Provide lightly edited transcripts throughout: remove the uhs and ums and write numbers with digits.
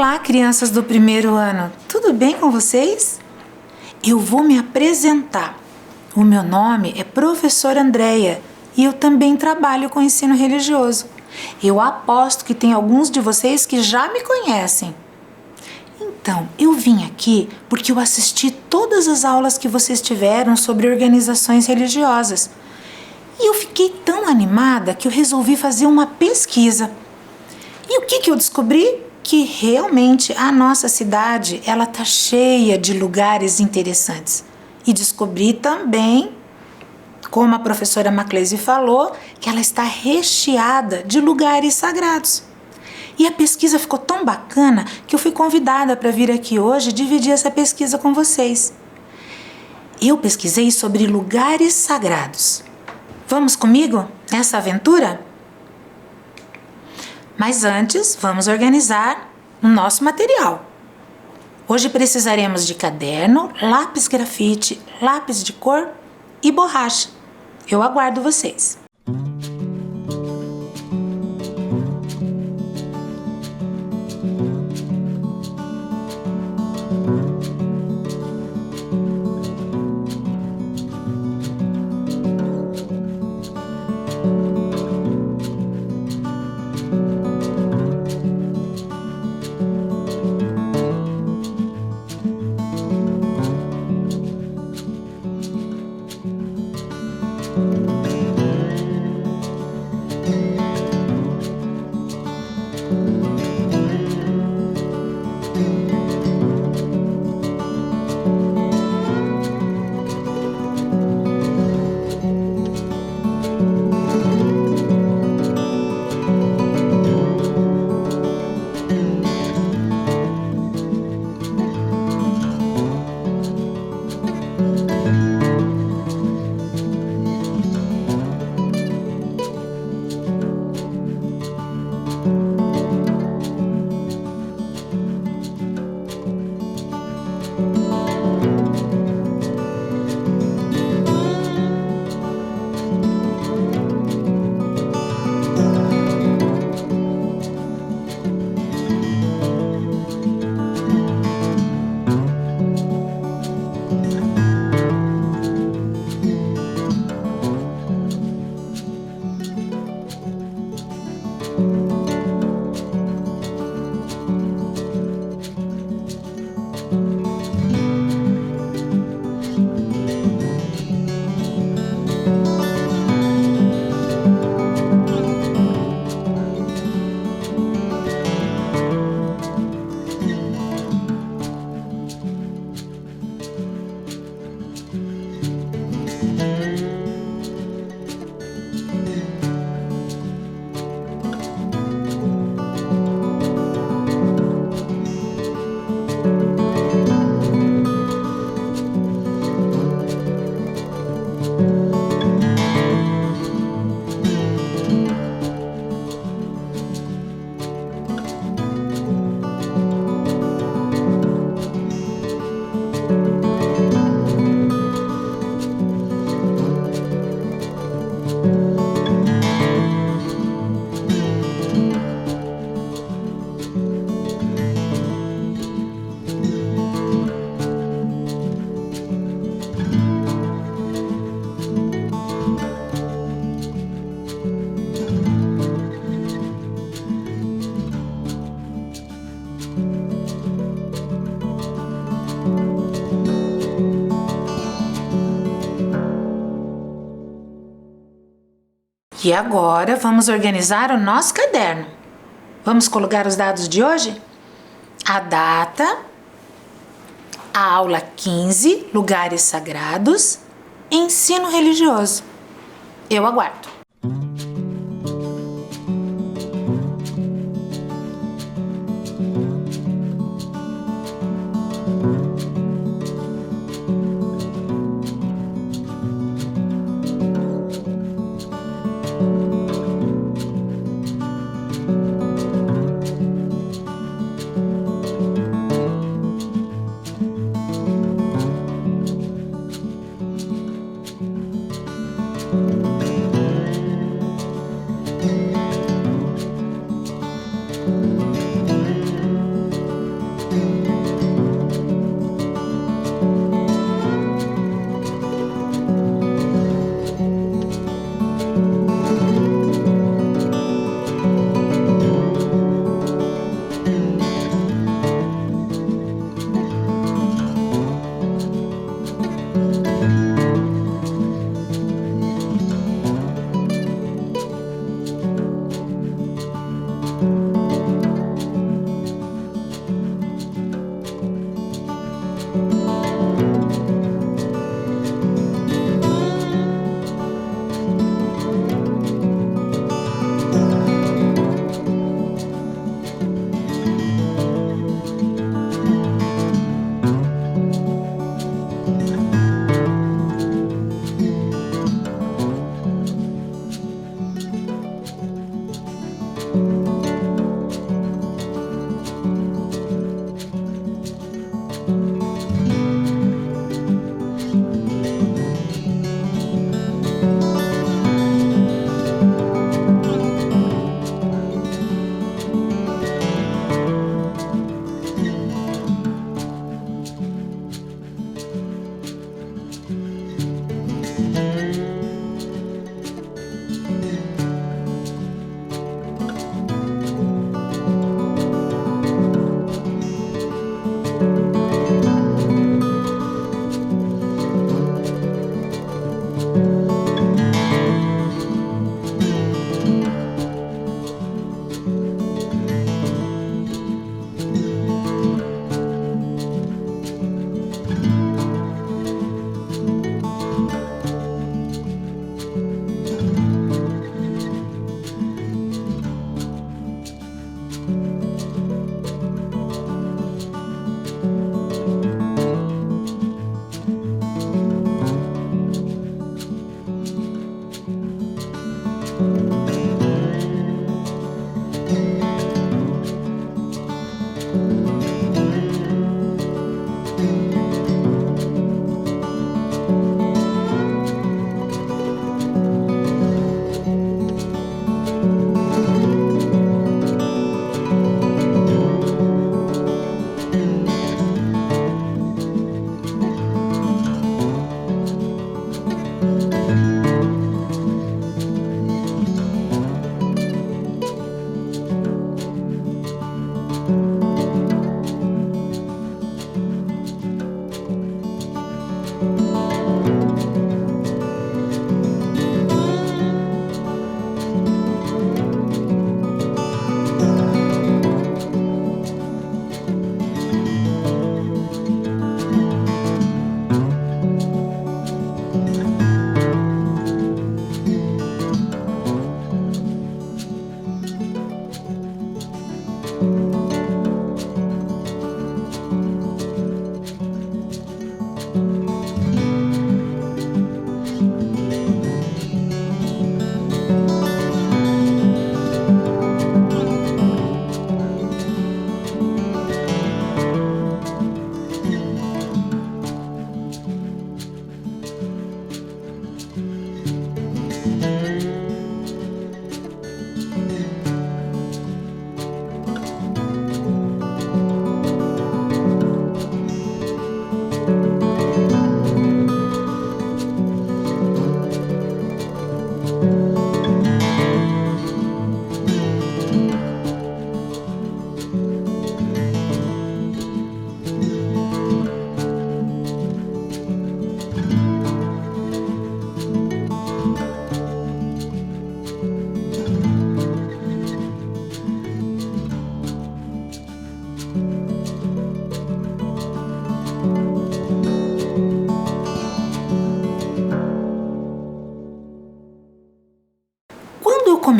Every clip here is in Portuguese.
Olá, crianças do primeiro ano, tudo bem com vocês? Eu vou me apresentar. O meu nome é Professora Andréia e eu também trabalho com ensino religioso. Eu aposto que tem alguns de vocês que já me conhecem. Então, eu vim aqui porque eu assisti todas as aulas que vocês tiveram sobre organizações religiosas. E eu fiquei tão animada que eu resolvi fazer uma pesquisa. E o que eu descobri? Que realmente a nossa cidade ela tá cheia de lugares interessantes. E descobri também, como a professora Maclese falou, que ela está recheada de lugares sagrados. E a pesquisa ficou tão bacana que eu fui convidada para vir aqui hoje dividir essa pesquisa com vocês. Eu pesquisei sobre lugares sagrados. Vamos comigo nessa aventura? Mas antes, vamos organizar o nosso material. Hoje precisaremos de caderno, lápis grafite, lápis de cor e borracha. Eu aguardo vocês. E agora vamos organizar o nosso caderno. Vamos colocar os dados de hoje? A data, a aula 15, lugares sagrados, ensino religioso. Eu aguardo.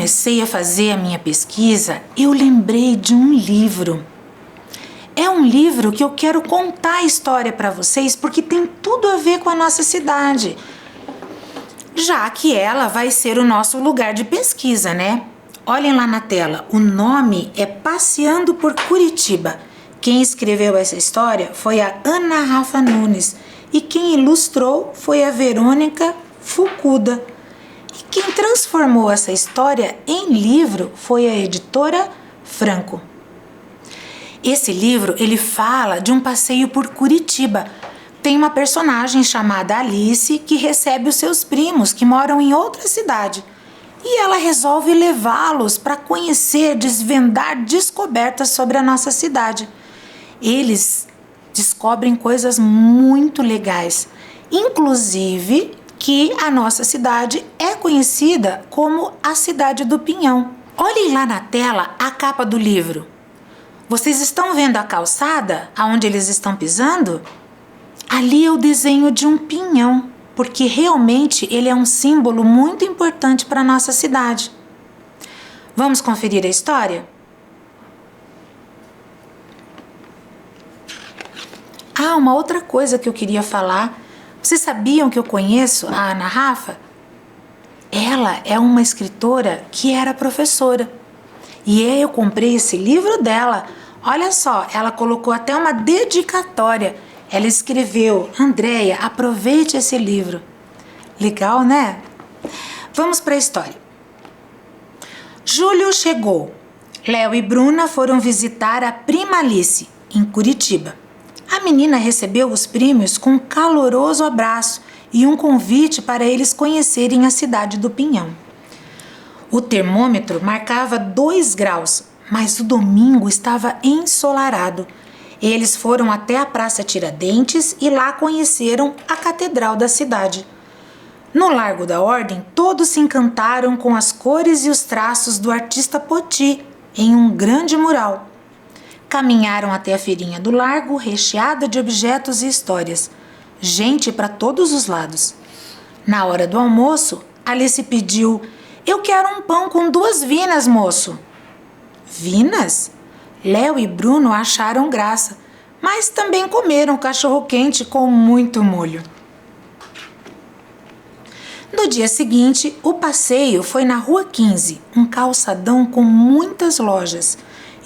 comecei a fazer a minha pesquisa, eu lembrei de um livro. É um livro que eu quero contar a história para vocês porque tem tudo a ver com a nossa cidade, já que ela vai ser o nosso lugar de pesquisa, né? Olhem lá na tela, o nome é Passeando por Curitiba. Quem escreveu essa história foi a Ana Rafa Nunes e quem ilustrou foi a Verônica Fukuda. E quem transformou essa história em livro foi a editora Franco. Esse livro, ele fala de um passeio por Curitiba. Tem uma personagem chamada Alice que recebe os seus primos que moram em outra cidade. E ela resolve levá-los para conhecer, desvendar descobertas sobre a nossa cidade. Eles descobrem coisas muito legais, inclusive que a nossa cidade é conhecida como a Cidade do Pinhão. Olhem lá na tela a capa do livro. Vocês estão vendo a calçada aonde eles estão pisando? Ali é o desenho de um pinhão, porque realmente ele é um símbolo muito importante para a nossa cidade. Vamos conferir a história? Ah, uma outra coisa que eu queria falar. Vocês sabiam que eu conheço a Ana Rafa? Ela é uma escritora que era professora. E eu comprei esse livro dela. Olha só, ela colocou até uma dedicatória. Ela escreveu: Andréia, aproveite esse livro. Legal, né? Vamos para a história. Julho chegou. Léo e Bruna foram visitar a prima Alice, em Curitiba. A menina recebeu os primos com um caloroso abraço e um convite para eles conhecerem a cidade do Pinhão. O termômetro marcava 2 graus, mas o domingo estava ensolarado. Eles foram até a Praça Tiradentes e lá conheceram a Catedral da cidade. No Largo da Ordem, todos se encantaram com as cores e os traços do artista Poti em um grande mural. Caminharam até a feirinha do Largo, recheada de objetos e histórias. Gente para todos os lados. Na hora do almoço, Alice pediu: Eu quero um pão com 2 vinas, moço. Vinas? Léo e Bruno acharam graça, mas também comeram cachorro-quente com muito molho. No dia seguinte, o passeio foi na Rua 15, um calçadão com muitas lojas,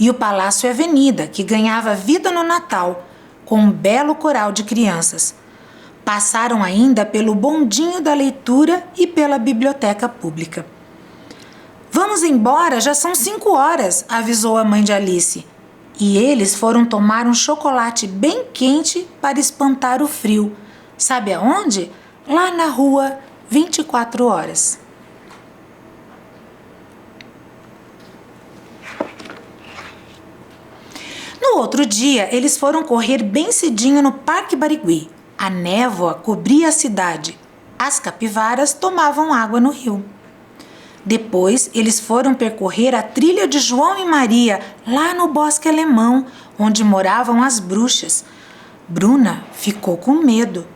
e o Palácio Avenida, que ganhava vida no Natal, com um belo coral de crianças. Passaram ainda pelo bondinho da leitura e pela biblioteca pública. Vamos embora, já são 5 horas, avisou a mãe de Alice. E eles foram tomar um chocolate bem quente para espantar o frio. Sabe aonde? Lá na rua 24 horas. No outro dia, eles foram correr bem cedinho no Parque Barigui. A névoa cobria a cidade. As capivaras tomavam água no rio. Depois, eles foram percorrer a trilha de João e Maria, lá no Bosque Alemão, onde moravam as bruxas. Bruna ficou com medo.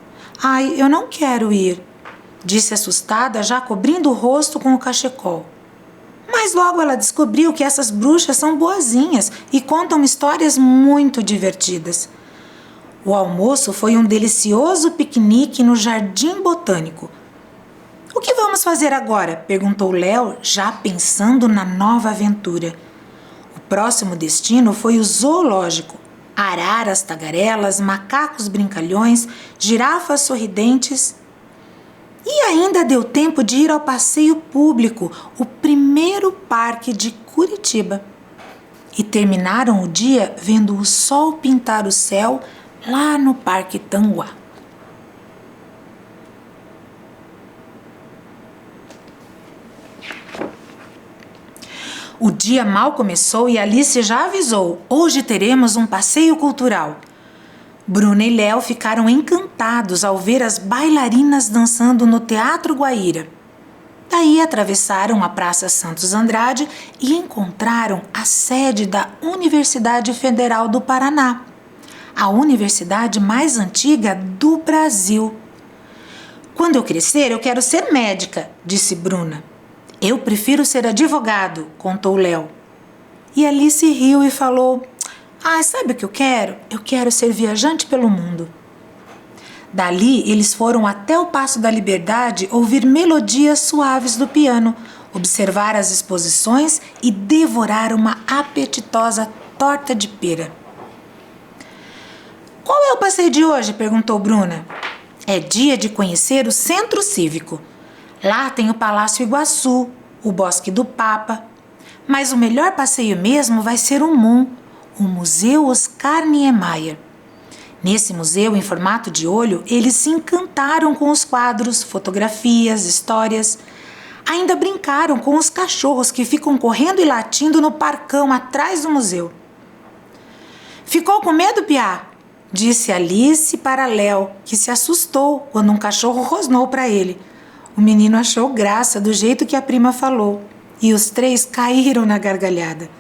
Ai, eu não quero ir, disse assustada, já cobrindo o rosto com o cachecol. Mas logo ela descobriu que essas bruxas são boazinhas e contam histórias muito divertidas. O almoço foi um delicioso piquenique no Jardim Botânico. O que vamos fazer agora? Perguntou Léo, já pensando na nova aventura. O próximo destino foi o zoológico. Araras, tagarelas, macacos brincalhões, girafas sorridentes. E ainda deu tempo de ir ao passeio público, o primeiro parque de Curitiba. E terminaram o dia vendo o sol pintar o céu lá no Parque Tanguá. O dia mal começou e Alice já avisou: hoje teremos um passeio cultural. Bruna e Léo ficaram encantados ao ver as bailarinas dançando no Teatro Guaíra. Daí atravessaram a Praça Santos Andrade e encontraram a sede da Universidade Federal do Paraná, a universidade mais antiga do Brasil. Quando eu crescer, eu quero ser médica, disse Bruna. Eu prefiro ser advogado, contou Léo. E Alice riu e falou: sabe o que eu quero? Eu quero ser viajante pelo mundo. Dali, eles foram até o Paço da Liberdade ouvir melodias suaves do piano, observar as exposições e devorar uma apetitosa torta de pera. Qual é o passeio de hoje? Perguntou Bruna. É dia de conhecer o Centro Cívico. Lá tem o Palácio Iguaçu, o Bosque do Papa. Mas o melhor passeio mesmo vai ser o MUN, o Museu Oscar Niemeyer. Nesse museu, em formato de olho, eles se encantaram com os quadros, fotografias, histórias. Ainda brincaram com os cachorros que ficam correndo e latindo no parcão atrás do museu. Ficou com medo, Piá? Disse Alice para Léo, que se assustou quando um cachorro rosnou para ele. O menino achou graça do jeito que a prima falou e os três caíram na gargalhada.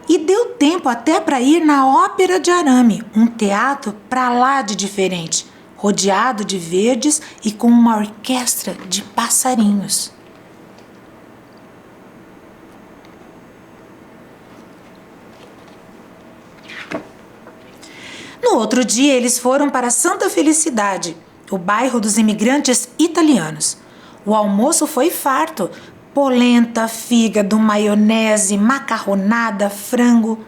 E deu tempo até para ir na Ópera de Arame, um teatro pra lá de diferente, rodeado de verdes e com uma orquestra de passarinhos. No outro dia, eles foram para Santa Felicidade, o bairro dos imigrantes italianos. O almoço foi farto: polenta, fígado, maionese, macarronada, frango.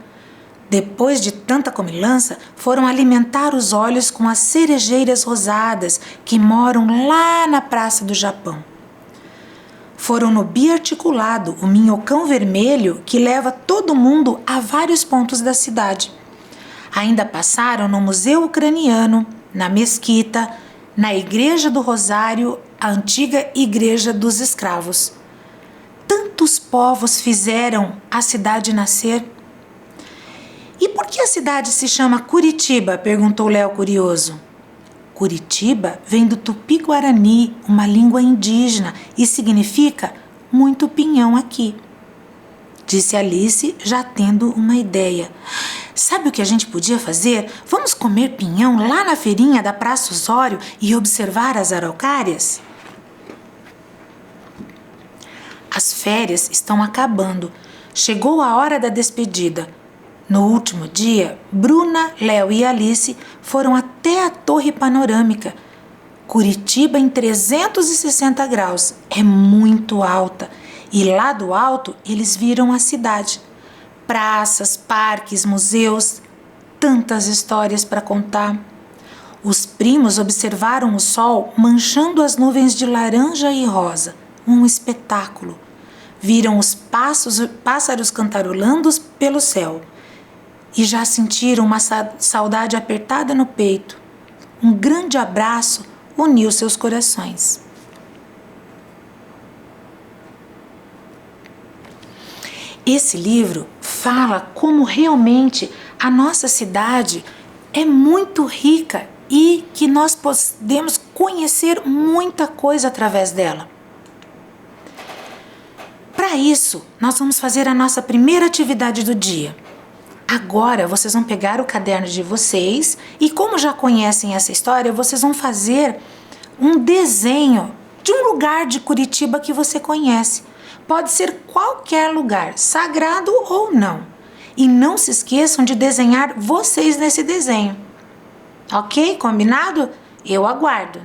Depois de tanta comilança, foram alimentar os olhos com as cerejeiras rosadas que moram lá na Praça do Japão. Foram no biarticulado, o minhocão vermelho que leva todo mundo a vários pontos da cidade. Ainda passaram no Museu Ucraniano, na Mesquita, na Igreja do Rosário, a antiga Igreja dos Escravos. Tantos povos fizeram a cidade nascer. E por que a cidade se chama Curitiba? Perguntou Léo curioso. Curitiba vem do Tupi-Guarani, uma língua indígena, e significa muito pinhão aqui. Disse Alice, já tendo uma ideia. Sabe o que a gente podia fazer? Vamos comer pinhão lá na feirinha da Praça Osório e observar as araucárias? As férias estão acabando. Chegou a hora da despedida. No último dia, Bruna, Léo e Alice foram até a Torre Panorâmica. Curitiba em 360 graus. É muito alta. E lá do alto eles viram a cidade. Praças, parques, museus, tantas histórias para contar. Os primos observaram o sol manchando as nuvens de laranja e rosa. Um espetáculo. Viram os pássaros cantarolando pelo céu. E já sentiram uma saudade apertada no peito. Um grande abraço uniu seus corações. Esse livro fala como realmente a nossa cidade é muito rica e que nós podemos conhecer muita coisa através dela. Para isso, nós vamos fazer a nossa primeira atividade do dia. Agora, vocês vão pegar o caderno de vocês e, como já conhecem essa história, vocês vão fazer um desenho de um lugar de Curitiba que você conhece. Pode ser qualquer lugar, sagrado ou não. E não se esqueçam de desenhar vocês nesse desenho. Ok? Combinado? Eu aguardo.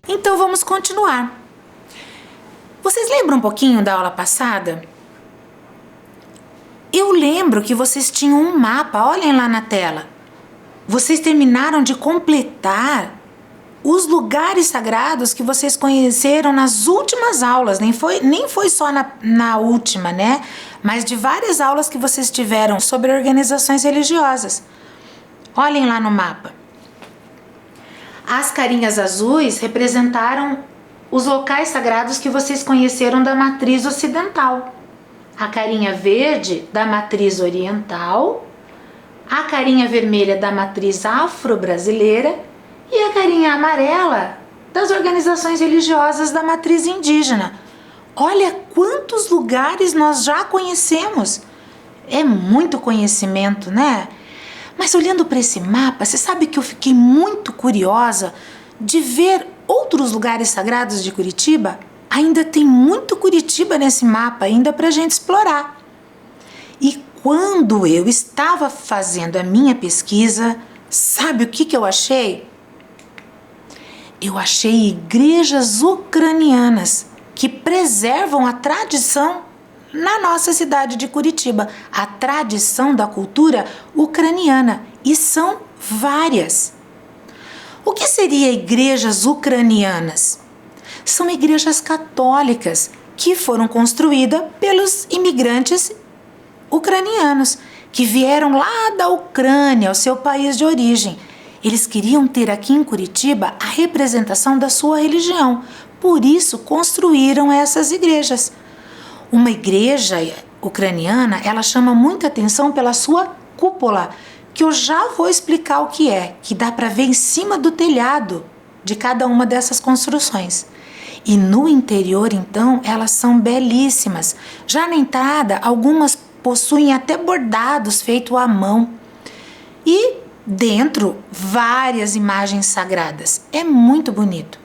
Então vamos continuar. Vocês lembram um pouquinho da aula passada? Eu lembro que vocês tinham um mapa, olhem lá na tela. Vocês terminaram de completar os lugares sagrados que vocês conheceram nas últimas aulas, nem foi só na última, né? Mas de várias aulas que vocês tiveram sobre organizações religiosas. Olhem lá no mapa. As carinhas azuis representaram os locais sagrados que vocês conheceram da matriz ocidental. A carinha verde da matriz oriental, a carinha vermelha da matriz afro-brasileira e a carinha amarela das organizações religiosas da matriz indígena. Olha quantos lugares nós já conhecemos. É muito conhecimento, né? Mas olhando para esse mapa, você sabe que eu fiquei muito curiosa de ver outros lugares sagrados de Curitiba? Ainda tem muito Curitiba nesse mapa ainda para a gente explorar. E quando eu estava fazendo a minha pesquisa, sabe o que eu achei? Eu achei igrejas ucranianas que preservam a tradição na nossa cidade de Curitiba, a tradição da cultura ucraniana, e são várias. O que seria igrejas ucranianas? São igrejas católicas que foram construídas pelos imigrantes ucranianos que vieram lá da Ucrânia, o seu país de origem. Eles queriam ter aqui em Curitiba a representação da sua religião, por isso construíram essas igrejas. Uma igreja ucraniana, ela chama muita atenção pela sua cúpula, que eu já vou explicar o que dá para ver em cima do telhado de cada uma dessas construções. E no interior, então, elas são belíssimas. Já na entrada, algumas possuem até bordados feitos à mão. E dentro, várias imagens sagradas. É muito bonito.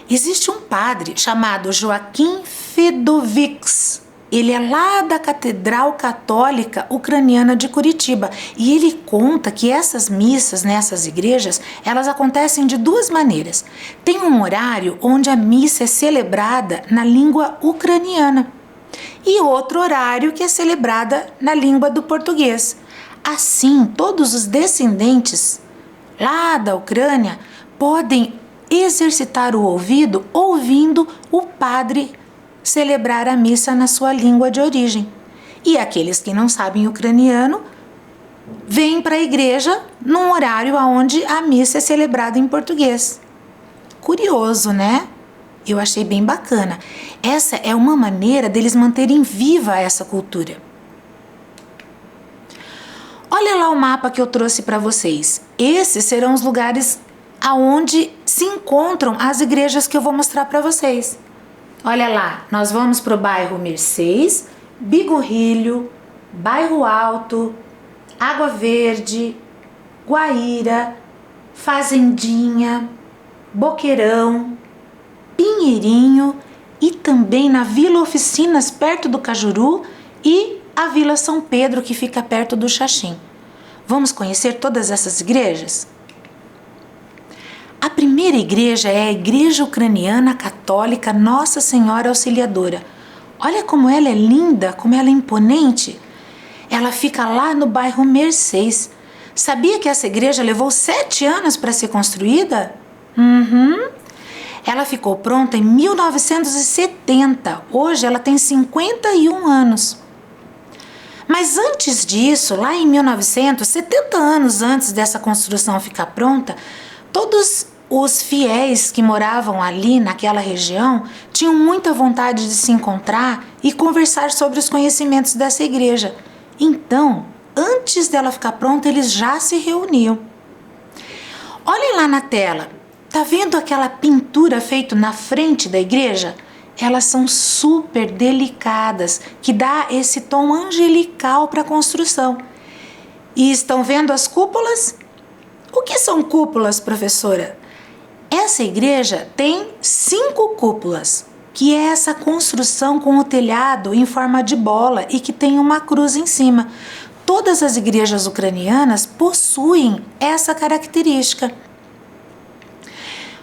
Existe um padre chamado Joaquim Fedovics. Ele é lá da Catedral Católica Ucraniana de Curitiba e ele conta que essas missas nessas igrejas, elas acontecem de duas maneiras. Tem um horário onde a missa é celebrada na língua ucraniana e outro horário que é celebrada na língua do português. Assim, todos os descendentes lá da Ucrânia podem exercitar o ouvido ouvindo o padre celebrar a missa na sua língua de origem. E aqueles que não sabem ucraniano vêm para a igreja num horário onde a missa é celebrada em português. Curioso, né? Eu achei bem bacana. Essa é uma maneira deles manterem viva essa cultura. Olha lá o mapa que eu trouxe para vocês. Esses serão os lugares aonde se encontram as igrejas que eu vou mostrar para vocês. Olha lá, nós vamos para o bairro Mercês, Bigorrilho, Bairro Alto, Água Verde, Guaíra, Fazendinha, Boqueirão, Pinheirinho e também na Vila Oficinas, perto do Cajuru, e a Vila São Pedro, que fica perto do Xaxim. Vamos conhecer todas essas igrejas? A primeira igreja é a Igreja Ucraniana Católica Nossa Senhora Auxiliadora. Olha como ela é linda, como ela é imponente. Ela fica lá no bairro Mercês. Sabia que essa igreja levou 7 anos para ser construída? Ela ficou pronta em 1970. Hoje ela tem 51 anos. Mas antes disso, lá em 1900, 70 anos antes dessa construção ficar pronta, todos os fiéis que moravam ali naquela região tinham muita vontade de se encontrar e conversar sobre os conhecimentos dessa igreja. Então, antes dela ficar pronta, eles já se reuniam. Olhem lá na tela. Tá vendo aquela pintura feita na frente da igreja? Elas são super delicadas, que dá esse tom angelical para a construção. E estão vendo as cúpulas? O que são cúpulas, professora? Essa igreja tem 5 cúpulas, que é essa construção com o telhado em forma de bola e que tem uma cruz em cima. Todas as igrejas ucranianas possuem essa característica.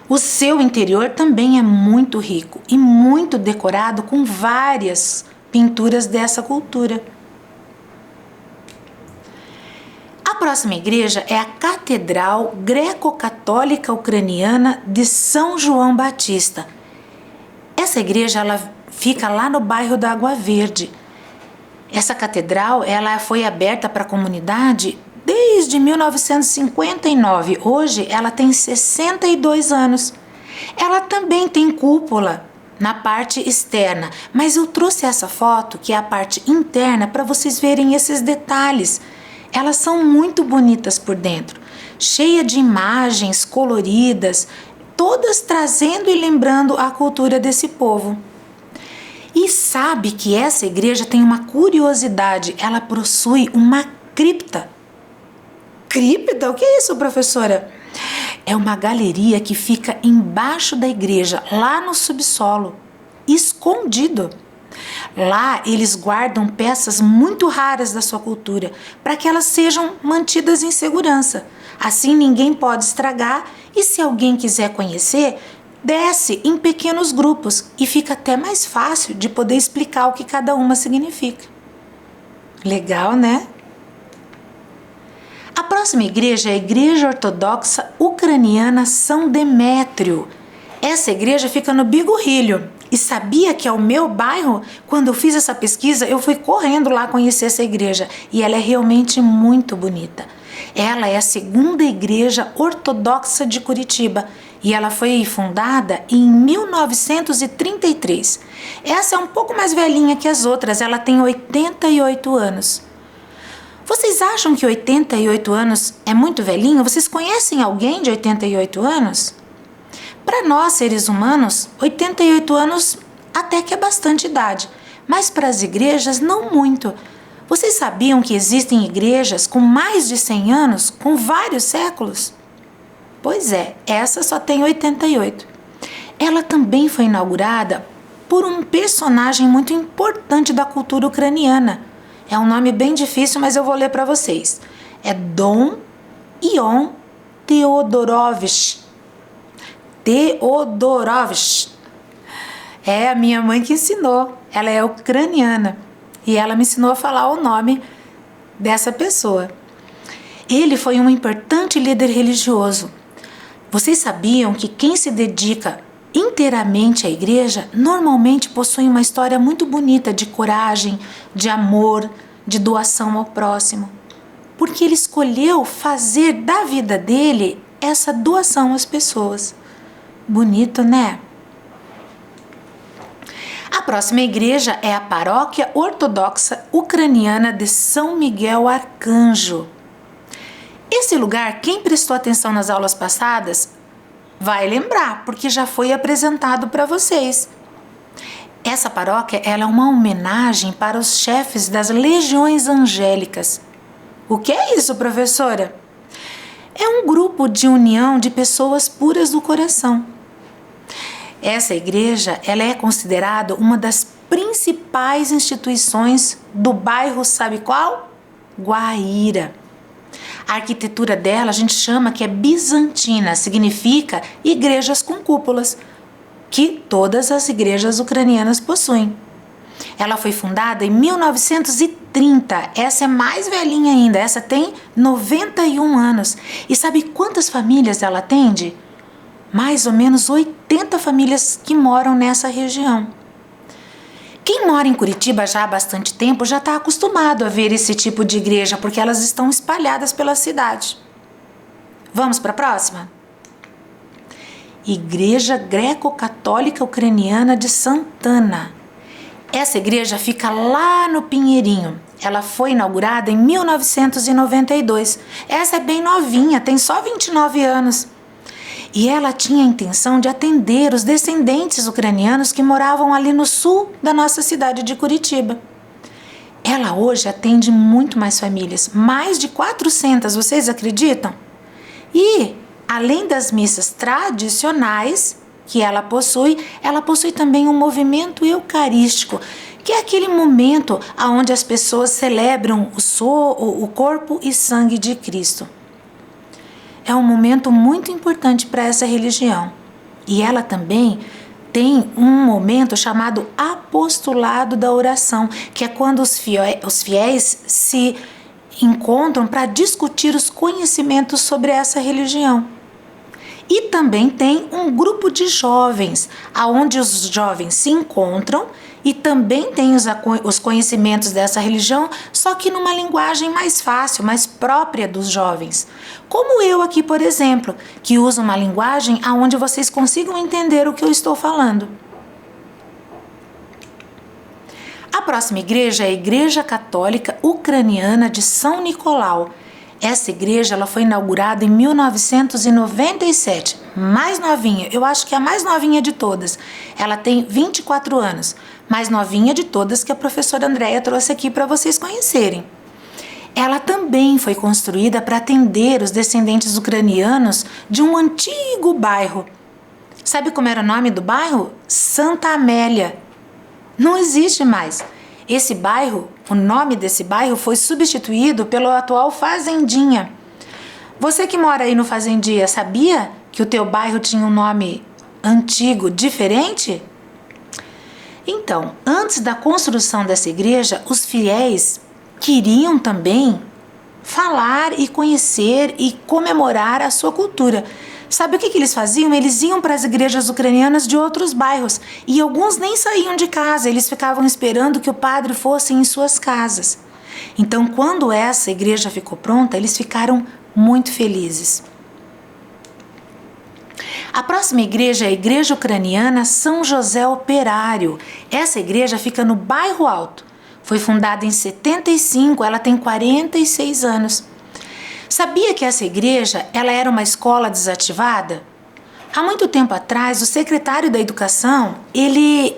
O seu interior também é muito rico e muito decorado com várias pinturas dessa cultura. A próxima igreja é a Catedral Greco-Católica Ucraniana de São João Batista. Essa igreja ela fica lá no bairro da Água Verde. Essa catedral ela foi aberta para a comunidade desde 1959. Hoje ela tem 62 anos. Ela também tem cúpula na parte externa, mas eu trouxe essa foto, que é a parte interna, para vocês verem esses detalhes. Elas são muito bonitas por dentro, cheia de imagens coloridas, todas trazendo e lembrando a cultura desse povo. E sabe que essa igreja tem uma curiosidade, ela possui uma cripta. Cripta? O que é isso, professora? É uma galeria que fica embaixo da igreja, lá no subsolo, escondido. Lá eles guardam peças muito raras da sua cultura, para que elas sejam mantidas em segurança. Assim ninguém pode estragar e se alguém quiser conhecer, desce em pequenos grupos e fica até mais fácil de poder explicar o que cada uma significa. Legal, né? A próxima igreja é a Igreja Ortodoxa Ucraniana São Demétrio. Essa igreja fica no Bigorrilho. E sabia que é o meu bairro? Quando eu fiz essa pesquisa, eu fui correndo lá conhecer essa igreja. E ela é realmente muito bonita. Ela é a segunda igreja ortodoxa de Curitiba. E ela foi fundada em 1933. Essa é um pouco mais velhinha que as outras. Ela tem 88 anos. Vocês acham que 88 anos é muito velhinho? Vocês conhecem alguém de 88 anos? Para nós, seres humanos, 88 anos até que é bastante idade, mas para as igrejas não muito. Vocês sabiam que existem igrejas com mais de 100 anos, com vários séculos? Pois é, essa só tem 88. Ela também foi inaugurada por um personagem muito importante da cultura ucraniana. É um nome bem difícil, mas eu vou ler para vocês. É Dom Ion Teodorovich. É a minha mãe que ensinou. Ela é ucraniana e ela me ensinou a falar o nome dessa pessoa. Ele foi um importante líder religioso. Vocês sabiam que quem se dedica inteiramente à igreja normalmente possui uma história muito bonita de coragem, de amor, de doação ao próximo? Porque ele escolheu fazer da vida dele essa doação às pessoas. Bonito, né? A próxima igreja é a Paróquia Ortodoxa Ucraniana de São Miguel Arcanjo. Esse lugar, quem prestou atenção nas aulas passadas, vai lembrar, porque já foi apresentado para vocês. Essa paróquia ela é uma homenagem para os chefes das legiões angélicas. O que é isso, professora? É um grupo de união de pessoas puras do coração. Essa igreja ela é considerada uma das principais instituições do bairro, sabe qual? Guaíra. A arquitetura dela a gente chama que é bizantina, significa igrejas com cúpulas, que todas as igrejas ucranianas possuem. Ela foi fundada em 1930, essa é mais velhinha ainda, essa tem 91 anos. E sabe quantas famílias ela atende? Mais ou menos 80 famílias que moram nessa região. Quem mora em Curitiba já há bastante tempo já está acostumado a ver esse tipo de igreja, porque elas estão espalhadas pela cidade. Vamos para a próxima? Igreja Greco-Católica Ucraniana de Santana. Essa igreja fica lá no Pinheirinho. Ela foi inaugurada em 1992. Essa é bem novinha, tem só 29 anos. E ela tinha a intenção de atender os descendentes ucranianos que moravam ali no sul da nossa cidade de Curitiba. Ela hoje atende muito mais famílias, mais de 400, vocês acreditam? E, além das missas tradicionais que ela possui também um movimento eucarístico, que é aquele momento onde as pessoas celebram o corpo e sangue de Cristo. É um momento muito importante para essa religião. E ela também tem um momento chamado apostolado da oração, que é quando os fiéis se encontram para discutir os conhecimentos sobre essa religião. E também tem um grupo de jovens, onde os jovens se encontram e também tem os conhecimentos dessa religião, só que numa linguagem mais fácil, mais própria dos jovens. Como eu aqui, por exemplo, que uso uma linguagem onde vocês consigam entender o que eu estou falando. A próxima igreja é a Igreja Católica Ucraniana de São Nicolau. Essa igreja ela foi inaugurada em 1997, mais novinha, eu acho que é a mais novinha de todas. Ela tem 24 anos, mais novinha de todas que a professora Andréia trouxe aqui para vocês conhecerem. Ela também foi construída para atender os descendentes ucranianos de um antigo bairro. Sabe como era o nome do bairro? Santa Amélia. Não existe mais. Esse bairro, o nome desse bairro foi substituído pelo atual Fazendinha. Você que mora aí no Fazendinha, sabia que o teu bairro tinha um nome antigo diferente? Então, antes da construção dessa igreja, os fiéis queriam também falar e conhecer e comemorar a sua cultura. Sabe o que eles faziam? Eles iam para as igrejas ucranianas de outros bairros e alguns nem saíam de casa, eles ficavam esperando que o padre fosse em suas casas. Então, quando essa igreja ficou pronta, eles ficaram muito felizes. A próxima igreja é a Igreja Ucraniana São José Operário. Essa igreja fica no Bairro Alto. Foi fundada em 75, ela tem 46 anos. Sabia que essa igreja ela era uma escola desativada? Há muito tempo atrás, o secretário da Educação, ele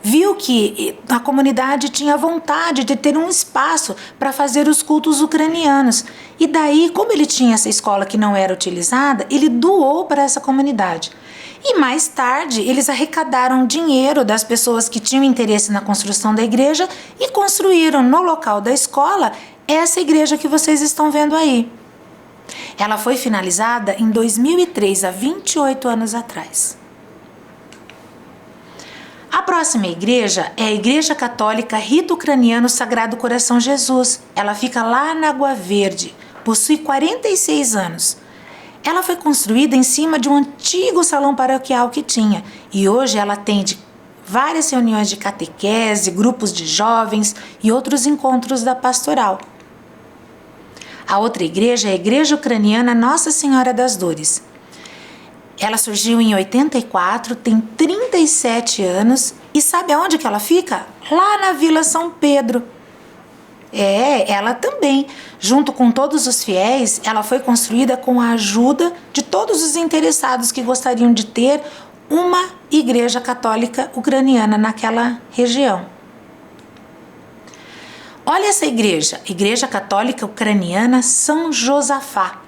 viu que a comunidade tinha vontade de ter um espaço para fazer os cultos ucranianos. E daí, como ele tinha essa escola que não era utilizada, ele doou para essa comunidade. E mais tarde, eles arrecadaram dinheiro das pessoas que tinham interesse na construção da igreja e construíram no local da escola essa igreja que vocês estão vendo aí. Ela foi finalizada em 2003, há 28 anos atrás. A próxima igreja é a Igreja Católica Rito Ucraniano Sagrado Coração Jesus. Ela fica lá na Água Verde, possui 46 anos. Ela foi construída em cima de um antigo salão paroquial que tinha e hoje ela atende várias reuniões de catequese, grupos de jovens e outros encontros da pastoral. A outra igreja é a Igreja Ucraniana Nossa Senhora das Dores. Ela surgiu em 84, tem 37 anos e sabe aonde que ela fica? Lá na Vila São Pedro. Ela também, junto com todos os fiéis, ela foi construída com a ajuda de todos os interessados que gostariam de ter uma igreja católica ucraniana naquela região. Olha essa igreja, Igreja Católica Ucraniana São Josafá.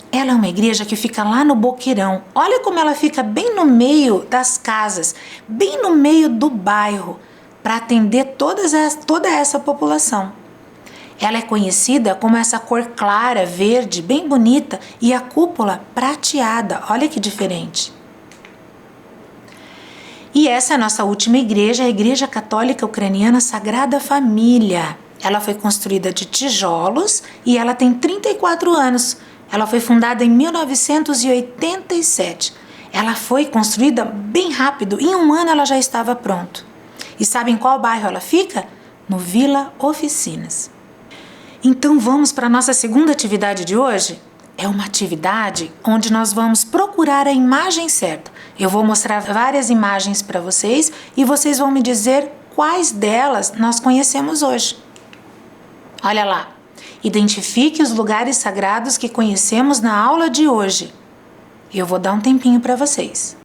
Ela é uma igreja que fica lá no Boqueirão. Olha como ela fica bem no meio das casas, bem no meio do bairro, para atender toda essa população. Ela é conhecida como essa cor clara, verde, bem bonita, e a cúpula prateada. Olha que diferente. E essa é a nossa última igreja, a Igreja Católica Ucraniana Sagrada Família. Ela foi construída de tijolos e ela tem 34 anos. Ela foi fundada em 1987. Ela foi construída bem rápido, em um ano ela já estava pronta. E sabe em qual bairro ela fica? No Vila Oficinas. Então vamos para a nossa segunda atividade de hoje? é uma atividade onde nós vamos procurar a imagem certa. Eu vou mostrar várias imagens para vocês e vocês vão me dizer quais delas nós conhecemos hoje. Olha lá. Identifique os lugares sagrados que conhecemos na aula de hoje. Eu vou dar um tempinho para vocês.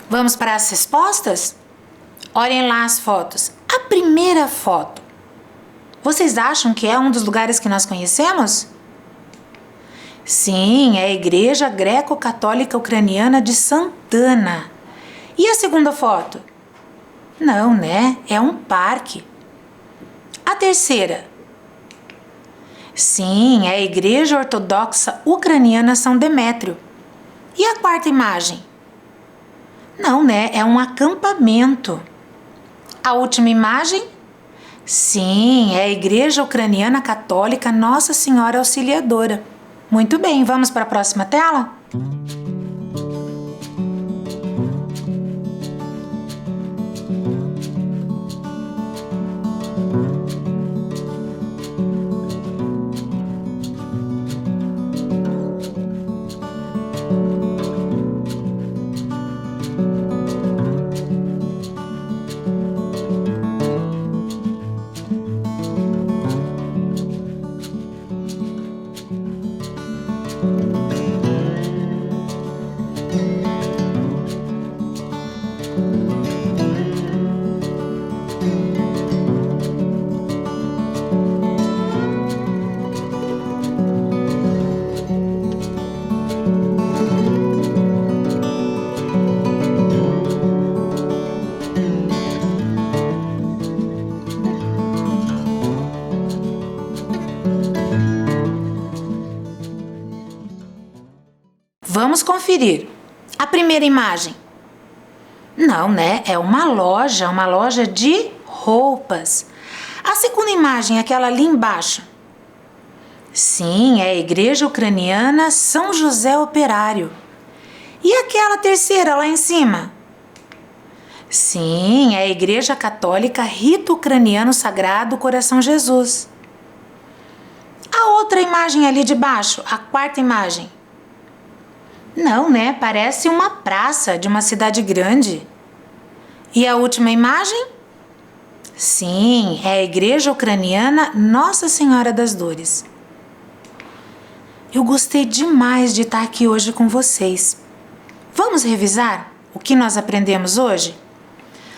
Vamos para as respostas? Olhem lá as fotos. A primeira foto. Vocês acham que é um dos lugares que nós conhecemos? Sim, é a Igreja Greco-Católica Ucraniana de Santana. E a segunda foto? Não, né? É um parque. A terceira? Sim, é a Igreja Ortodoxa Ucraniana São Demétrio. E a quarta imagem? Não, né? É um acampamento. A última imagem? Sim, é a Igreja Ucraniana Católica Nossa Senhora Auxiliadora. Muito bem, vamos para a próxima tela? Vamos conferir. A primeira imagem. Não, né? É uma loja de roupas. A segunda imagem, aquela ali embaixo. Sim, é a Igreja Ucraniana São José Operário. E aquela terceira lá em cima? Sim, é a Igreja Católica Rito Ucraniano Sagrado Coração Jesus. A outra imagem ali de baixo, a quarta imagem. Não, né? Parece uma praça de uma cidade grande. E a última imagem? Sim, é a Igreja Ucraniana Nossa Senhora das Dores. Eu gostei demais de estar aqui hoje com vocês. Vamos revisar o que nós aprendemos hoje?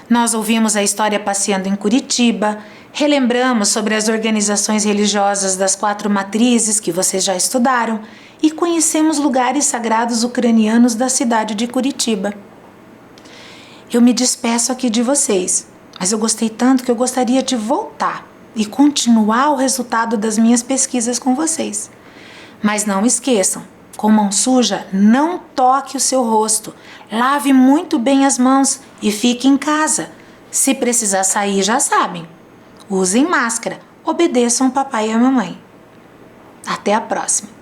Nós ouvimos a história passeando em Curitiba, relembramos sobre as organizações religiosas das 4 matrizes que vocês já estudaram e conhecemos lugares sagrados ucranianos da cidade de Curitiba. Eu me despeço aqui de vocês, mas eu gostei tanto que eu gostaria de voltar e continuar o resultado das minhas pesquisas com vocês. Mas não esqueçam, com mão suja, não toque o seu rosto, lave muito bem as mãos e fique em casa. Se precisar sair, já sabem. Usem máscara, obedeçam o papai e a mamãe. Até a próxima!